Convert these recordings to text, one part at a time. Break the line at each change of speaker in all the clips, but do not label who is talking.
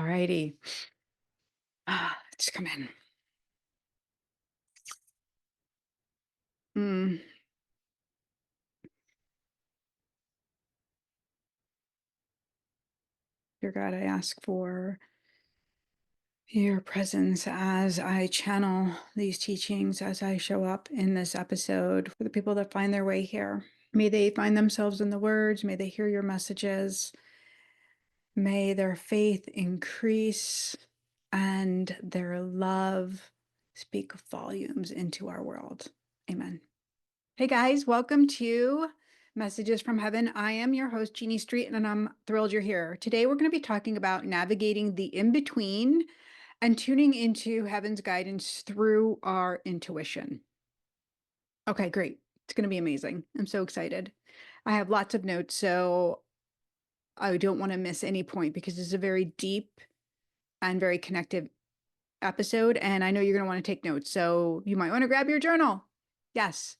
righty. Just come in. Mm, Dear God, I ask for your presence as I channel these teachings, as I show up in this episode for the people that find their way here. May they find themselves in the words. May they hear your messages. May their faith increase and their love speak volumes into our world. Amen. Hey guys, welcome to Messages from Heaven. I am your host, Jeannie Street, and I'm thrilled you're here. Today, we're going to be talking about navigating the in-between and tuning into heaven's guidance through our intuition. Okay, great. It's going to be amazing. I'm so excited. I have lots of notes, so I don't want to miss any point because this is a very deep and very connected episode, and I know you're going to want to take notes, so you might want to grab your journal. Yes.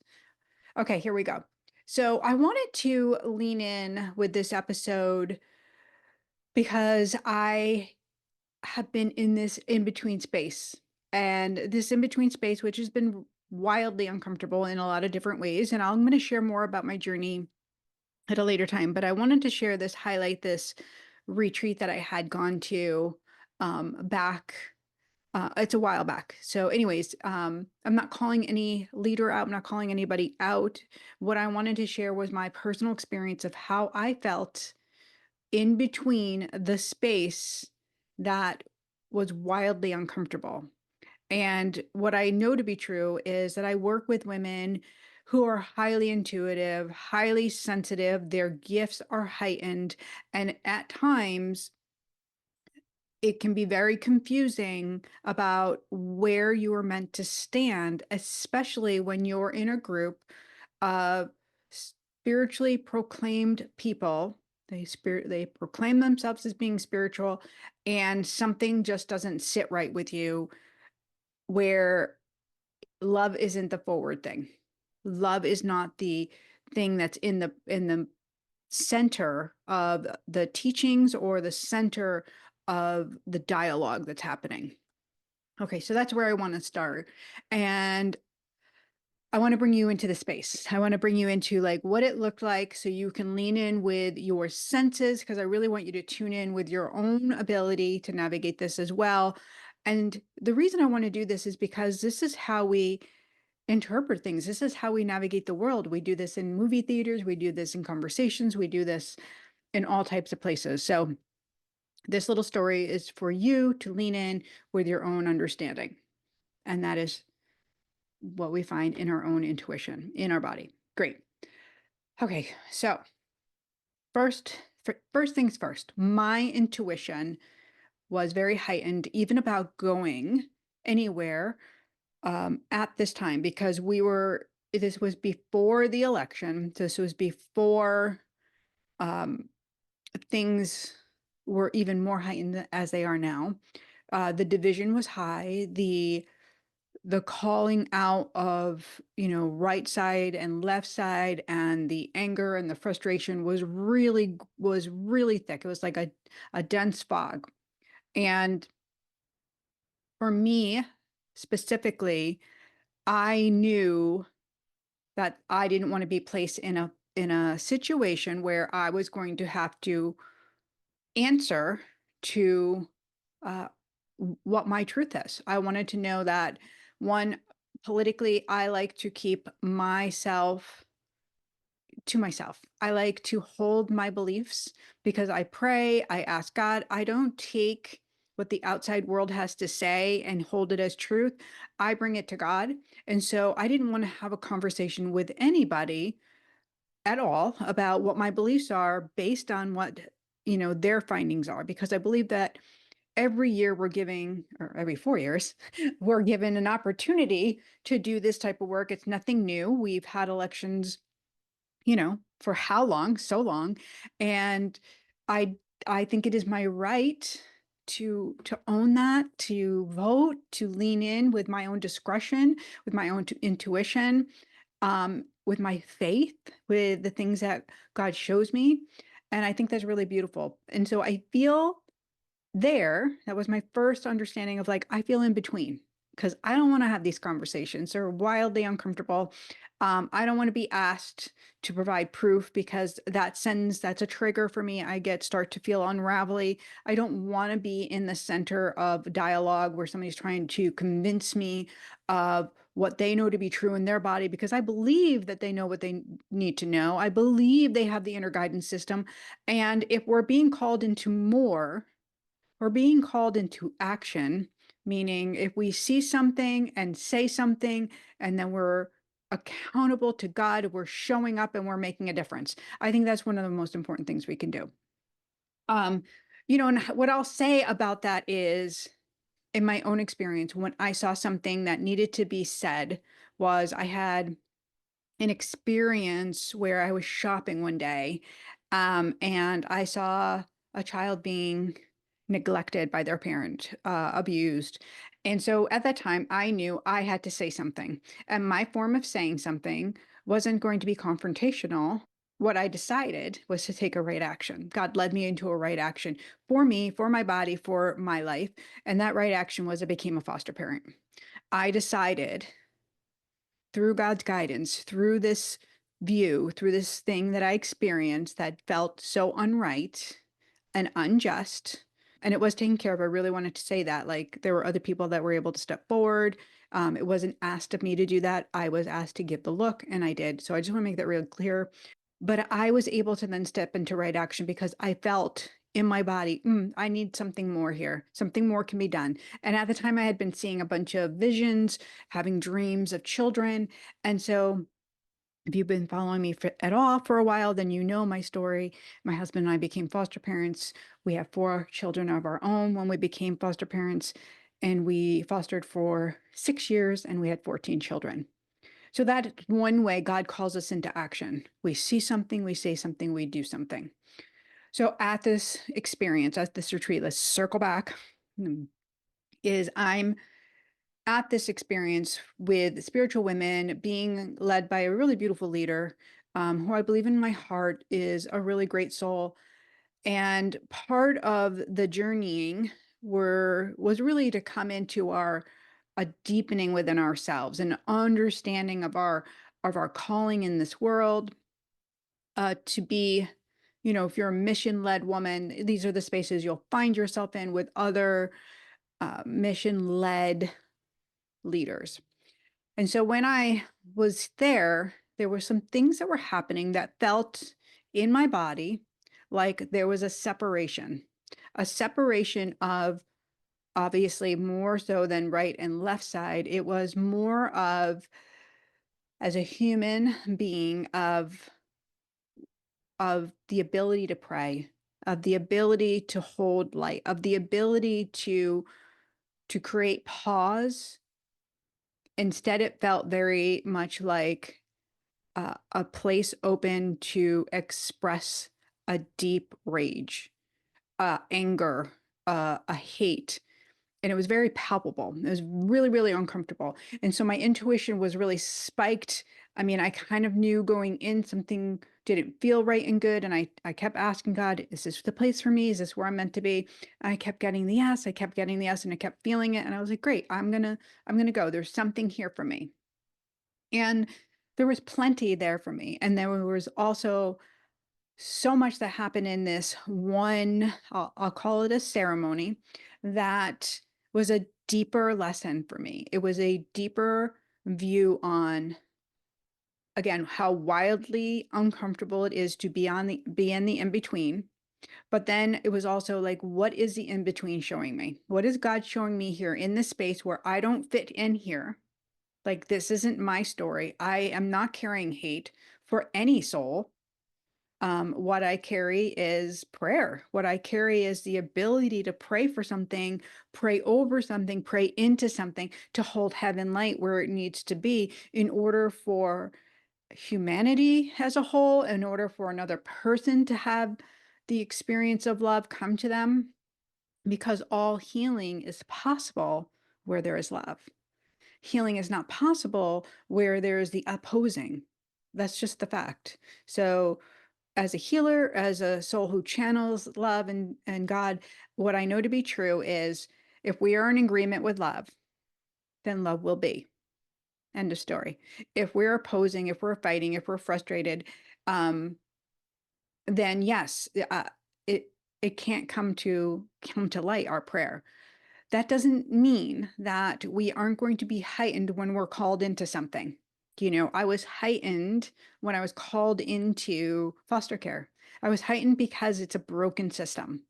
Okay, here we go. So I wanted to lean in with this episode because I have been in this in-between space. And this in-between space, which has been wildly uncomfortable in a lot of different ways. And I'm going to share more about my journey at a later time. But I wanted to share this, highlight this retreat that I had gone to back. It's a while back. So anyways, I'm not calling any leader out. I'm not calling anybody out. What I wanted to share was my personal experience of how I felt in between the space that was wildly uncomfortable. And what I know to be true is that I work with women who are highly intuitive, highly sensitive. Their gifts are heightened. And at times, it can be very confusing about where you are meant to stand, especially when you're in a group of spiritually proclaimed people. They proclaim themselves as being spiritual, and something just doesn't sit right with you where love isn't the forward thing. Love is not the thing that's in the center of the teachings or the center of the dialogue that's happening. Okay, so that's where I want to start. And I want to bring you into the space. I want to bring you into like what it looked like so you can lean in with your senses, because I really want you to tune in with your own ability to navigate this as well. And the reason I want to do this is because this is how we interpret things. This is how we navigate the world. We do this in movie theaters, we do this in conversations, we do this in all types of places. So this little story is for you to lean in with your own understanding. And that is what we find in our own intuition, in our body. Great. Okay, so first things first, my intuition was very heightened, even about going anywhere at this time, because this was before the election. This was before um, things were even more heightened as they are now. The division was high. The calling out of, right side and left side, and the anger and the frustration was really thick. It was like a dense fog. And for me specifically, I knew that I didn't want to be placed in a situation where I was going to have to answer to uh, what my truth is. I wanted to know that, one, politically, I like to keep myself to myself. I like to hold my beliefs because I pray, I ask God. I don't take what the outside world has to say and hold it as truth. I bring it to God. And so I didn't want to have a conversation with anybody at all about what my beliefs are based on what, their findings are, because I believe that every year we're giving, or every 4 years, we're given an opportunity to do this type of work. It's nothing new. We've had elections, for how long? So long. And I I think it is my right to own that, to vote, to lean in with my own discretion, with my own intuition, with my faith, with the things that God shows me. And I think that's really beautiful. And so I feel that was my first understanding of like, I feel in between because I don't want to have these conversations. They're wildly uncomfortable. I don't want to be asked to provide proof because that's a trigger for me. Start to feel unravelly. I don't want to be in the center of dialogue where somebody's trying to convince me of what they know to be true in their body because I believe that they know what they need to know. I believe they have the inner guidance system. And if we're being called into more, we're being called into action, meaning if we see something and say something, and then we're accountable to God, we're showing up and we're making a difference. I think that's one of the most important things we can do. Um, and what I'll say about that is, in my own experience, when I saw something that needed to be said, was I had an experience where I was shopping one day, and I saw a child being neglected by their parent, abused. And so at that time, I knew I had to say something. And my form of saying something wasn't going to be confrontational. What I decided was to take a right action. God led me into a right action for me, for my body, for my life. And that right action was I became a foster parent. I decided through God's guidance, through this view, through this thing that I experienced that felt so unright and unjust. And it was taken care of. I really wanted to say that. Like, there were other people that were able to step forward. It wasn't asked of me to do that. I was asked to give the look, and I did. So I just want to make that real clear. But I was able to then step into right action because I felt in my body, I need something more here. Something more can be done. And at the time, I had been seeing a bunch of visions, having dreams of children. And so, if you've been following me at all for a while, then you know my story. My husband and I became foster parents. We have 4 children of our own when we became foster parents, and we fostered for 6 years, and we had 14 children. So that's one way God calls us into action. We see something, we say something, we do something. So at this experience, at this retreat, let's circle back, is I'm at this experience with spiritual women being led by a really beautiful leader, who I believe in my heart is a really great soul. And part of the journeying was really to come into a deepening within ourselves, an understanding of our calling in this world, to be, if you're a mission-led woman, these are the spaces you'll find yourself in with other mission-led leaders. And so when I was there were some things that were happening that felt in my body like there was a separation of, obviously more so than right and left side. It was more of, as a human being, of the ability to pray, of the ability to hold light, of the ability to create pause. Instead, it felt very much like a place open to express a deep rage, anger, a hate. And it was very palpable. It was really, really uncomfortable. And so my intuition was really spiked. I mean, I kind of knew going in something didn't feel right and good. And I kept asking God, is this the place for me? Is this where I'm meant to be? And I kept getting the yes. I kept getting the yes, and I kept feeling it. And I was like, great, I'm gonna go. There's something here for me. And there was plenty there for me. And there was also so much that happened in this one, I'll call it a ceremony, that was a deeper lesson for me. It was a deeper view on, again, how wildly uncomfortable it is to be in the in between. But then it was also like, what is the in between showing me? What is God showing me here in this space where I don't fit in here? Like, this isn't my story. I am not carrying hate for any soul. What I carry is prayer. What I carry is the ability to pray for something, pray over something, pray into something, to hold heaven light where it needs to be in order for humanity as a whole, in order for another person to have the experience of love come to them, because all healing is possible where there is love. Healing is not possible where there is the opposing. That's just the fact. So, as a healer, as a soul who channels love and God, what I know to be true is if we are in agreement with love, then love will be. End of story. If we're opposing, if we're fighting, if we're frustrated, um, then yes, it it can't come to light, our prayer. That doesn't mean that we aren't going to be heightened when we're called into something. I was heightened when I was called into foster care. I was heightened because it's a broken system.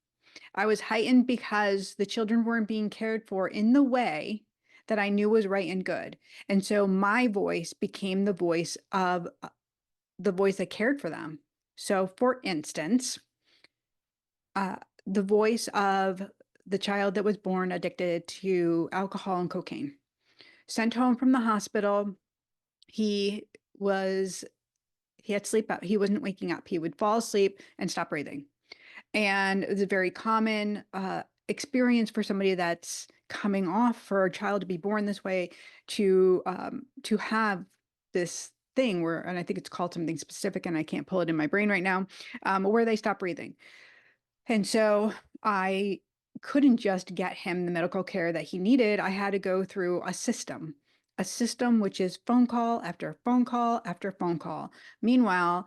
I was heightened because the children weren't being cared for in the way that I knew was right and good. And so my voice became the voice that cared for them. So, for instance, uh, the voice of the child that was born addicted to alcohol and cocaine, sent home from the hospital. He was, he had sleep out. He wasn't waking up. He would fall asleep and stop breathing. And it's a very common experience for somebody that's coming off, for a child to be born this way, to have this thing where, and I think it's called something specific, and I can't pull it in my brain right now, where they stop breathing. And so I couldn't just get him the medical care that he needed. I had to go through a system which is phone call after phone call after phone call. Meanwhile,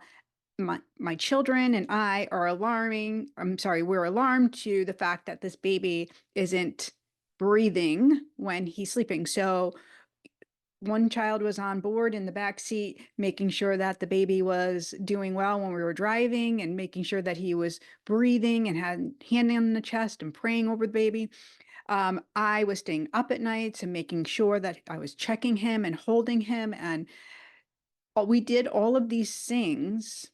my children and I are we're alarmed to the fact that this baby isn't breathing when he's sleeping. So one child was on board in the back seat, making sure that the baby was doing well when we were driving and making sure that he was breathing and had hand on the chest and praying over the baby. I was staying up at nights and making sure that I was checking him and holding him. And we did all of these things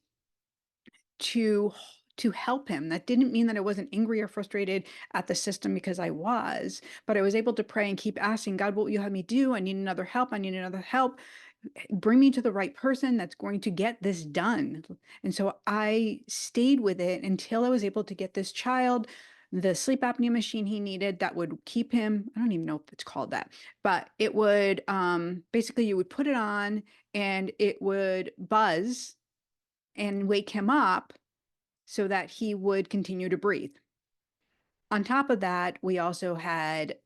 to to help him. That didn't mean that I wasn't angry or frustrated at the system, because I was, but I was able to pray and keep asking God, what will you have me do? I need another help. I need another help. Bring me to the right person that's going to get this done. And so I stayed with it until I was able to get this child the sleep apnea machine he needed that would keep him, I don't even know if it's called that, but it would basically, you would put it on and it would buzz and wake him up so that he would continue to breathe. On top of that, we also had,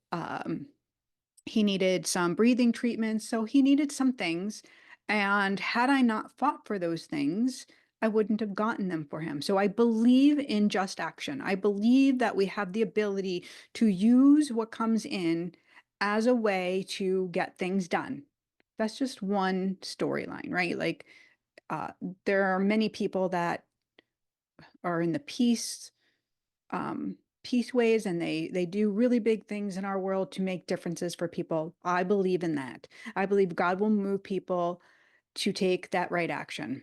he needed some breathing treatments. So he needed some things. And had I not fought for those things, I wouldn't have gotten them for him. So I believe in just action. I believe that we have the ability to use what comes in as a way to get things done. That's just one storyline, right? Like, uh, there are many people that are in the peace ways, and they do really big things in our world to make differences for people. I believe in that. I believe God will move people to take that right action.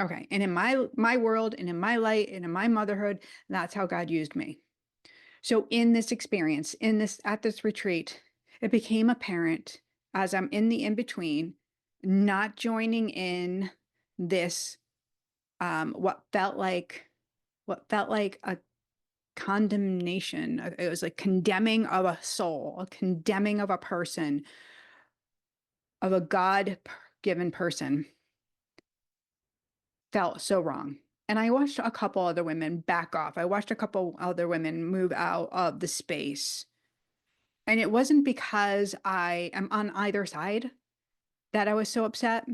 Okay, and in my world and in my light and in my motherhood, that's how God used me. So in this experience, in this at this retreat, it became apparent as I'm in the in between, not joining in this, what felt like a condemnation. It was like condemning of a soul, a condemning of a person, of a God given person, felt so wrong. And I watched a couple other women back off. I watched a couple other women move out of the space. And it wasn't because I am on either side that I was so upset.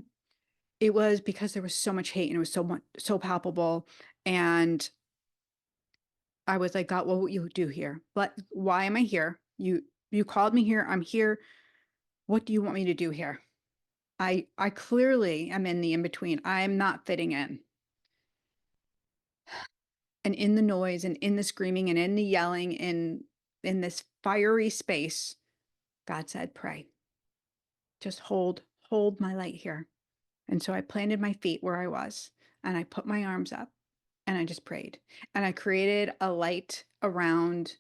It was because there was so much hate and it was so palpable. And I was like, God, what will you do here? But why am I here? You called me here. I'm here. What do you want me to do here? I clearly am in the in between. I am not fitting in. And in the noise and in the screaming and in the yelling, in this fiery space, God said, pray. Just hold my light here. And so I planted my feet where I was and I put my arms up and I just prayed. And I created a light around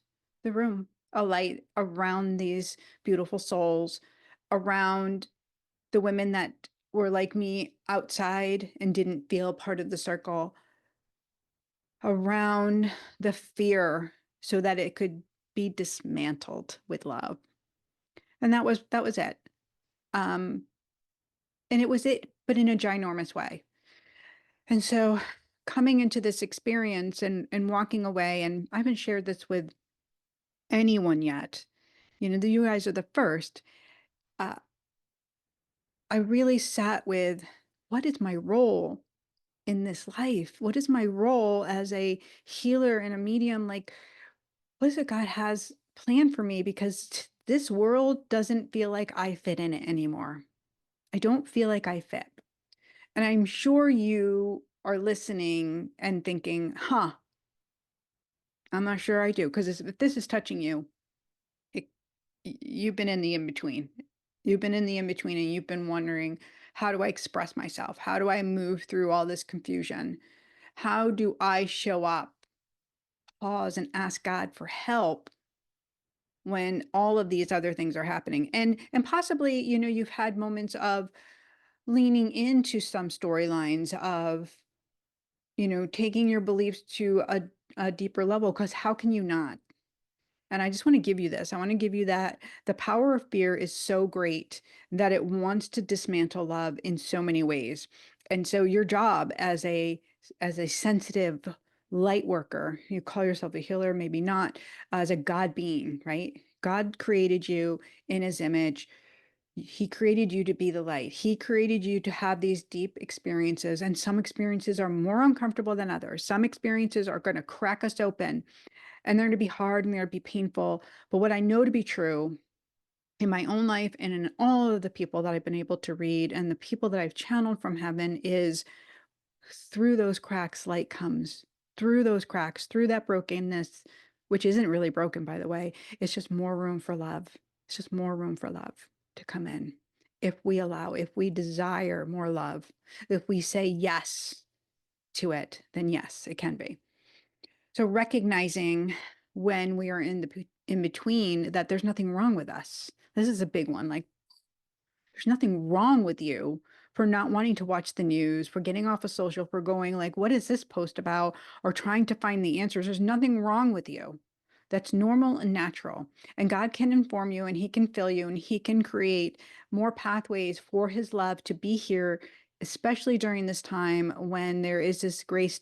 the room, a light around these beautiful souls, around the women that were like me outside and didn't feel part of the circle, around the fear so that it could be dismantled with love. And that was it. Um, and it was it, but in a ginormous way. And so coming into this experience and walking away, and I haven't shared this with anyone yet. You guys are the first. Uh, I really sat with, what is my role in this life? What is my role as a healer and a medium? Like, what is it God has planned for me? Because this world doesn't feel like I fit in it anymore. I don't feel like I fit. And I'm sure you are listening and thinking, huh, I'm not sure I do. Because if this is touching you, it, you've been in the in between. You've been in the in between and you've been wondering, how do I express myself? How do I move through all this confusion? How do I show up, pause, and ask God for help when all of these other things are happening? And possibly, you've had moments of leaning into some storylines of, taking your beliefs to a deeper level, because how can you not? And I just want to give you this. I want to give you that the power of fear is so great that it wants to dismantle love in so many ways. And so your job as a sensitive light worker, you call yourself a healer, maybe not, as a God being, right? God created you in his image. He created you to be the light. He created you to have these deep experiences, and some experiences are more uncomfortable than others. Some experiences are going to crack us open, and they're going to be hard and they're going to be painful. But what I know to be true in my own life and in all of the people that I've been able to read and the people that I've channeled from heaven is, through those cracks, light comes. Through those cracks, through that brokenness, which isn't really broken, by the way, it's just more room for love. It's just more room for love to come in. If we allow, if we desire more love, if we say yes to it, then yes, it can be. So recognizing when we are in the in between, that there's nothing wrong with us. This is a big one. Like, there's nothing wrong with you for not wanting to watch the news, for getting off of social, for going like, what is this post about? Or trying to find the answers. There's nothing wrong with you. That's normal and natural. And God can inform you and he can fill you and he can create more pathways for his love to be here, especially during this time when there is this great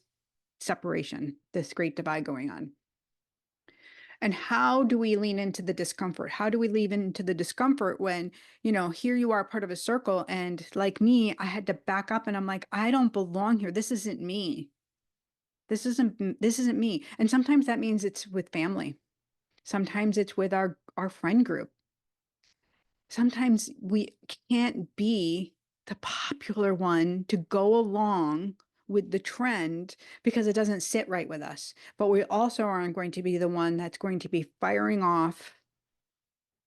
separation, this great divide going on. And how do we lean into the discomfort? How do we lean into the discomfort when, here you are part of a circle, and like me, I had to back up and I'm like, I don't belong here. This isn't me. This isn't me. And sometimes that means it's with family. Sometimes it's with our friend group. Sometimes we can't be the popular one to go along with the trend because it doesn't sit right with us. But we also aren't going to be the one that's going to be firing off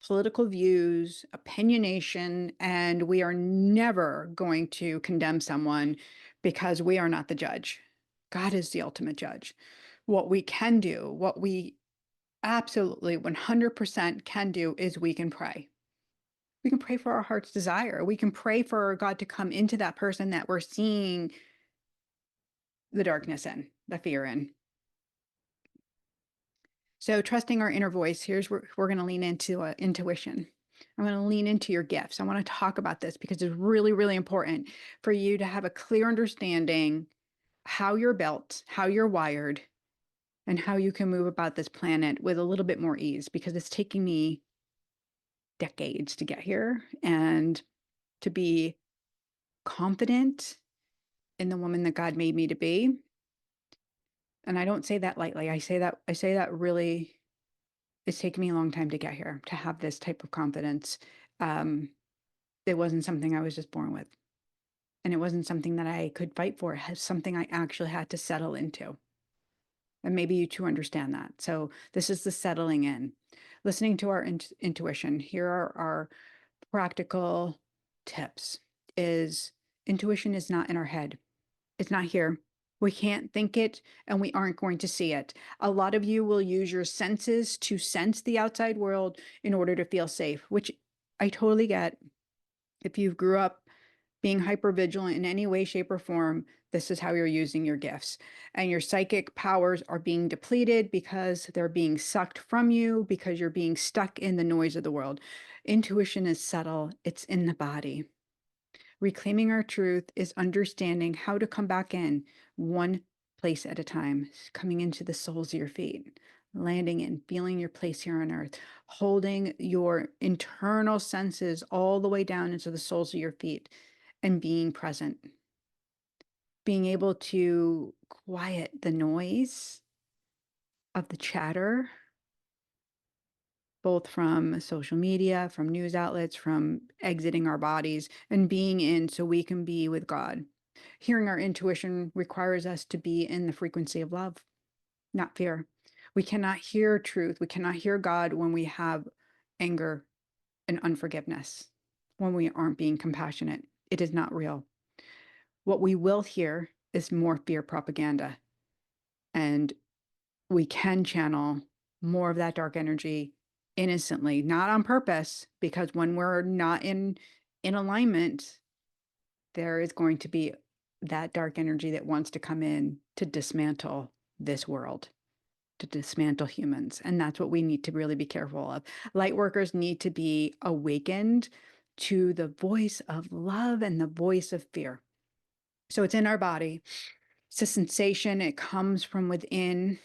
political views, opinionation, and we are never going to condemn someone because we are not the judge. God is the ultimate judge. What we can do, what we absolutely 100% can do, is we can pray. We can pray for our heart's desire. We can pray for God to come into that person that we're seeing the darkness in, the fear in. So trusting our inner voice, here's where we're going to lean into intuition. I'm going to lean into your gifts. I want to talk about this because it's really, really important for you to have a clear understanding how you're built, how you're wired, and how you can move about this planet with a little bit more ease, because it's taking me decades to get here and to be confident in the woman that God made me to be. And I don't say that lightly. I say that really, it's taken me a long time to get here, to have this type of confidence. Um, it wasn't something I was just born with. And it wasn't something that I could fight for. It was something I actually had to settle into. And maybe you too understand that. So this is the settling in. Listening to our intuition. Here are our practical tips. Is intuition is not in our head. It's not here. We can't think it and we aren't going to see it. A lot of you will use your senses to sense the outside world in order to feel safe, which I totally get. If you grew up being hypervigilant in any way, shape, or form, this is how you're using your gifts. And your psychic powers are being depleted because they're being sucked from you, because you're being stuck in the noise of the world. Intuition is subtle, it's in the body. Reclaiming our truth is understanding how to come back in one place at a time, coming into the soles of your feet, landing in, feeling your place here on earth, holding your internal senses all the way down into the soles of your feet and being present, being able to quiet the noise of the chatter, both from social media, from news outlets, from exiting our bodies and being in so we can be with God. Hearing our intuition requires us to be in the frequency of love, not fear. We cannot hear truth. We cannot hear God when we have anger and unforgiveness, when we aren't being compassionate. It is not real. What we will hear is more fear propaganda. And we can channel more of that dark energy innocently, not on purpose, because when we're not in alignment, there is going to be that dark energy that wants to come in to dismantle this world, to dismantle humans. And that's what we need to really be careful of. Light workers need to be awakened to the voice of love and the voice of fear. So it's in our body. It's a sensation. It comes from within.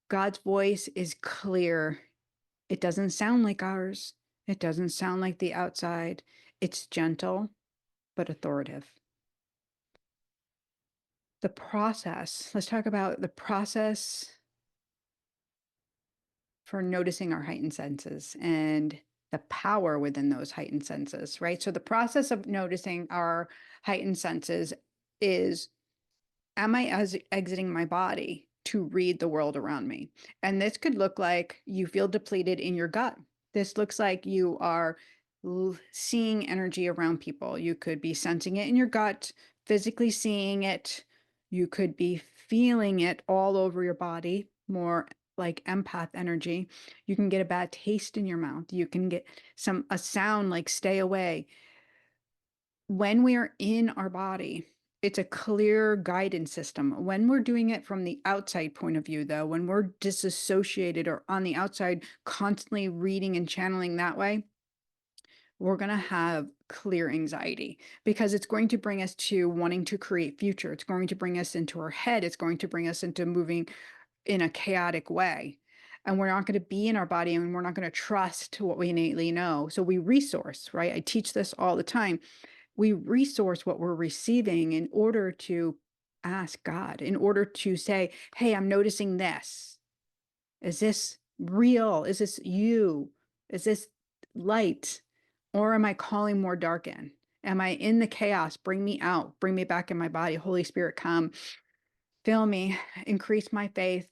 God's voice is clear. It doesn't sound like ours. It doesn't sound like the outside. It's gentle, but authoritative. The process, let's talk about the process for noticing our heightened senses and the power within those heightened senses, right? So the process of noticing our heightened senses is, am I exiting my body to read the world around me? And this could look like you feel depleted in your gut. This looks like you are seeing energy around people. You could be sensing it in your gut, physically seeing it. You could be feeling it all over your body, more like empath energy. You can get a bad taste in your mouth. You can get a sound like stay away. When we are in our body, it's a clear guidance system. When we're doing it from the outside point of view, though, when we're disassociated or on the outside, constantly reading and channeling that way, we're going to have clear anxiety because it's going to bring us to wanting to create future. It's going to bring us into our head. It's going to bring us into moving in a chaotic way. And we're not going to be in our body and we're not going to trust what we innately know. So we resource, right? I teach this all the time. We resource what we're receiving in order to ask God, in order to say, hey, I'm noticing this. Is this real? Is this you? Is this light? Or am I calling more dark in? Am I in the chaos? Bring me out. Bring me back in my body. Holy Spirit, come. Fill me. Increase my faith.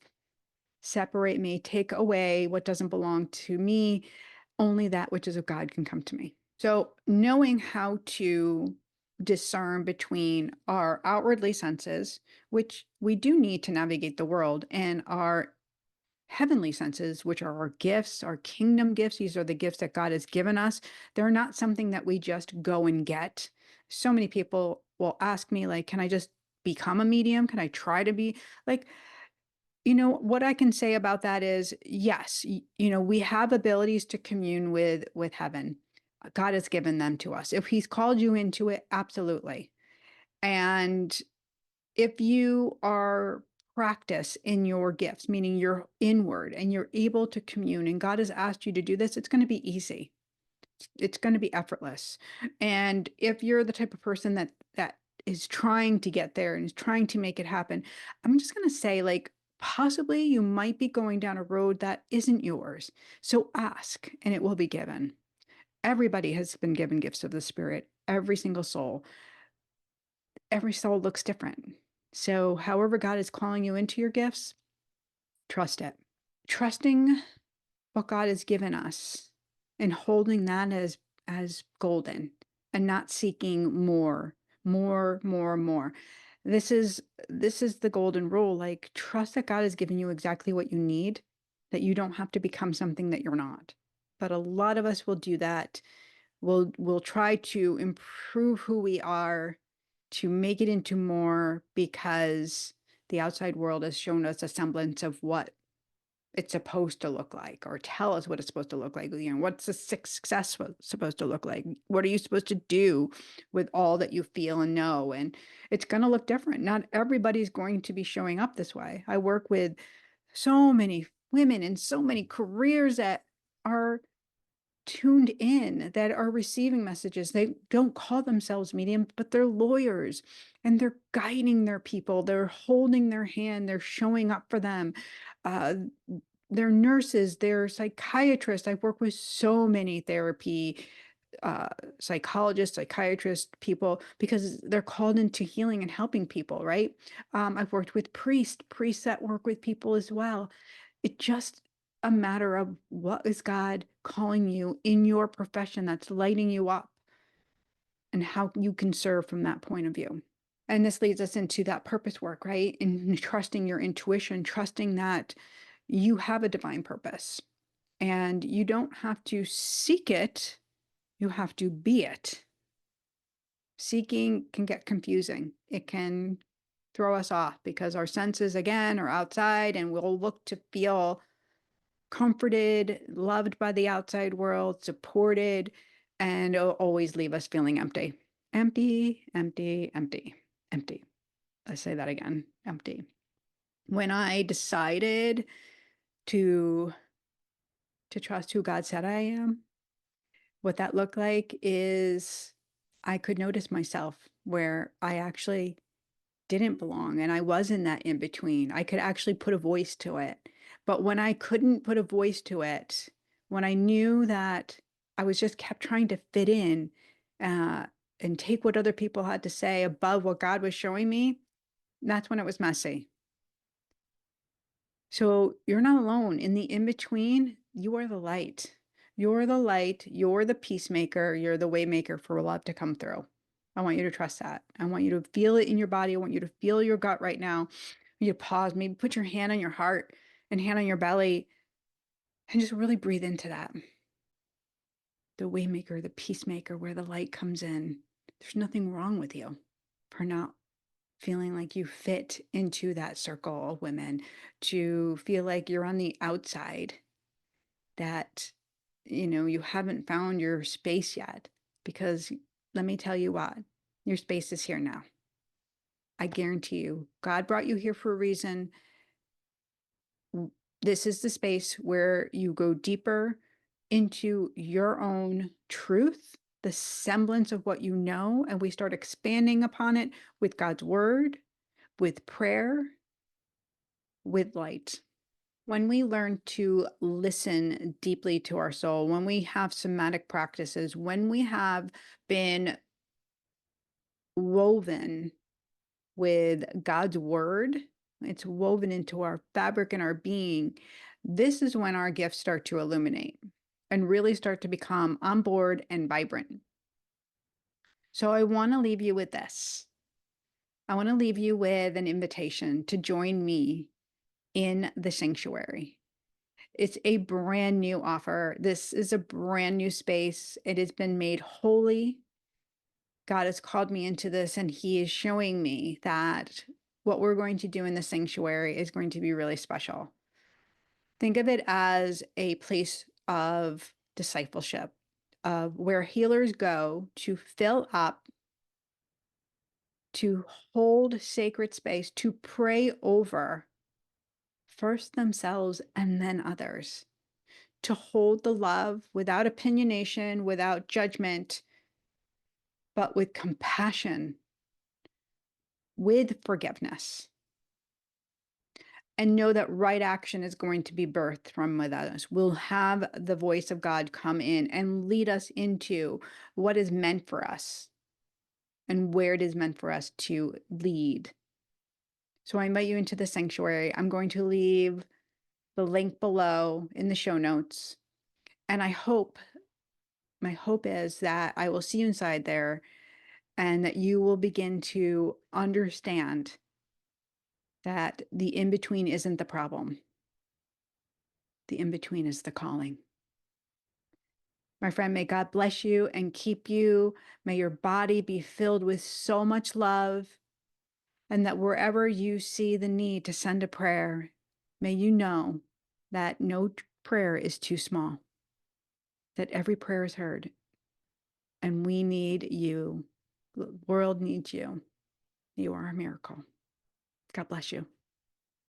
Separate me. Take away what doesn't belong to me. Only that which is of God can come to me. So knowing how to discern between our outwardly senses, which we do need to navigate the world, and our heavenly senses, which are our gifts, our kingdom gifts. These are the gifts that God has given us. They're not something that we just go and get. So many people will ask me, like, can I just become a medium? Can I try to be like, what I can say about that is yes, we have abilities to commune with heaven. God has given them to us. If he's called you into it, absolutely. And if you are practice in your gifts, meaning you're inward and you're able to commune and God has asked you to do this, it's going to be easy. It's going to be effortless. And if you're the type of person that is trying to get there and is trying to make it happen, I'm just going to say, like, possibly you might be going down a road that isn't yours. So ask and it will be given. Everybody has been given gifts of the Spirit, every single soul. Every soul looks different. So, however, God is calling you into your gifts, trust it. Trusting what God has given us and holding that as golden and not seeking more, more, more, more. This is the golden rule. Like, trust that God has given you exactly what you need, that you don't have to become something that you're not. But a lot of us will do that. We'll try to improve who we are to make it into more because the outside world has shown us a semblance of what it's supposed to look like, or tell us what it's supposed to look like. What's the success supposed to look like? What are you supposed to do with all that you feel and know? And it's going to look different. Not everybody's going to be showing up this way. I work with so many women in so many careers that are tuned in, that are receiving messages. They don't call themselves medium, but they're lawyers, and they're guiding their people. They're holding their hand. They're showing up for them. Uh, they're nurses. They're psychiatrists. I work with so many therapy uh, psychologists, psychiatrists, people, because they're called into healing and helping people, right? I've worked with priests that work with people as well. It's just a matter of what is God calling you in your profession that's lighting you up, and how you can serve from that point of view. And this leads us into that purpose work, right? And trusting your intuition, trusting that you have a divine purpose, and you don't have to seek it, you have to be it. Seeking can get confusing. It can throw us off because our senses, again, are outside, and we'll look to feel comforted, loved by the outside world, supported, and it'll always leave us feeling empty. Empty, empty, empty, empty. I say that again, empty. When I decided to trust who God said I am, what that looked like is I could notice myself where I actually didn't belong, and I was in that in between. I could actually put a voice to it. But when I couldn't put a voice to it, when I knew that I was just kept trying to fit in uh, and take what other people had to say above what God was showing me, that's when it was messy. So you're not alone. In the in between, you are the light. You're the light. You're the peacemaker. You're the waymaker for love to come through. I want you to trust that. I want you to feel it in your body. I want you to feel your gut right now. You pause, maybe put your hand on your heart and hand on your belly, and just really breathe into that. The waymaker, the peacemaker, where the light comes in. There's nothing wrong with you for not feeling like you fit into that circle of women, to feel like you're on the outside, that, you haven't found your space yet. Because let me tell you what, your space is here now. I guarantee you, God brought you here for a reason. This is the space where you go deeper into your own truth, the semblance of what you know, and we start expanding upon it with God's word, with prayer, with light. When we learn to listen deeply to our soul, when we have somatic practices, when we have been woven with God's word, it's woven into our fabric and our being, this is when our gifts start to illuminate and really start to become on board and vibrant. So I want to leave you with this. I want to leave you with an invitation to join me in the sanctuary. It's a brand new offer. This is a brand new space. It has been made holy. God has called me into this, and He is showing me that what we're going to do in the sanctuary is going to be really special. Think of it as a place of discipleship, of where healers go to fill up, to hold sacred space, to pray over first themselves and then others, to hold the love without opinionation, without judgment, but with compassion, with forgiveness. And know that right action is going to be birthed from within us. We'll have the voice of God come in and lead us into what is meant for us and where it is meant for us to lead. So I invite you into the sanctuary. I'm going to leave the link below in the show notes. And my hope is that I will see you inside there, and that you will begin to understand that the in-between isn't the problem. The in-between is the calling. My friend, may God bless you and keep you. May your body be filled with so much love, and that wherever you see the need to send a prayer, may you know that no prayer is too small, that every prayer is heard, and we need you. The world needs you. You are a miracle. God bless you.